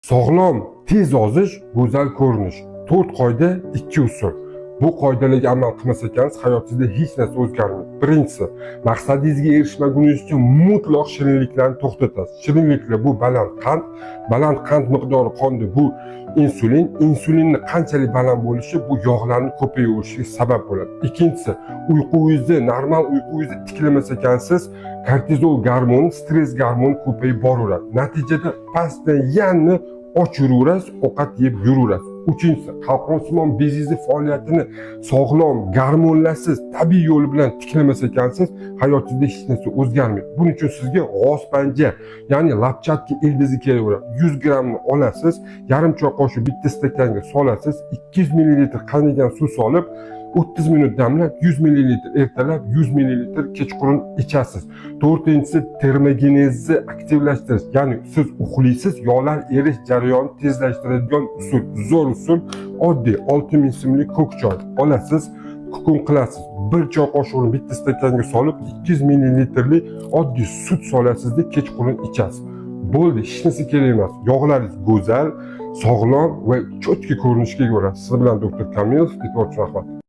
Sog'lom, tez ozish, go'zal ko'rinish. 4 qoida, 2 usul. Bu qoidalarga amal qilmas ekansiz, hayotingizda hech narsa o'zgarmaydi. Birinchisi, maqsadingizga erishmaguningizcha uchun mutlaq shirinliklarni to'xtatasiz. Shirinliklar bu baland qand miqdori qonda bu insulin. Insulinni qanchalik baland bo'lishi bu yog'larni ko'payaverishiga sabab bo'ladi. Ikkinchisi, uyqungizni, normal uyqungizni tiklamas ekansiz, kortizol gormoni, stress gormoni ko'payib boraveradi. Natijada pastdan yanni och yuraverasiz, ovqat yeb yuraverasiz. Uchinchisi, qalqonsimon bezingizni faoliyatini sog'lom, gormonlarsiz, tabiiy yo'l bilan tiklamas ekansiz, hayotingizda hech narsa o'zgarmaydi. Buning uchun sizga g'oz panja, ya'ni lapchatka ildizi kelaveradi. 100 grammni olasiz, yarim choy qoshiq bitta stakanga solasiz, 200 ml qaynagan suv solib, 30 minut damlab, 100 ml ertalab, 100 ml kechqurun ichasiz. To'rtinchisi, termogenezni aktivlashtirish, ya'ni siz uxlaysiz, yog'lar erish jarayonini tezlashtiradigan usul, zo'r usul, oddiy 6 ming simli ko'k choy olasiz, kukun qilasiz. 1 choy qoshiqni bitta stakanga solib, 200 ml oddiy sut solasizda kechqurun ichasiz. Bo'ldi, hech narsa kerak emas. Yog'laringiz go'zal, sog'lom va cho'tka ko'rinishga ko'ra. Siz bilan doktor Kamilov, e'tibor uchun rahmat.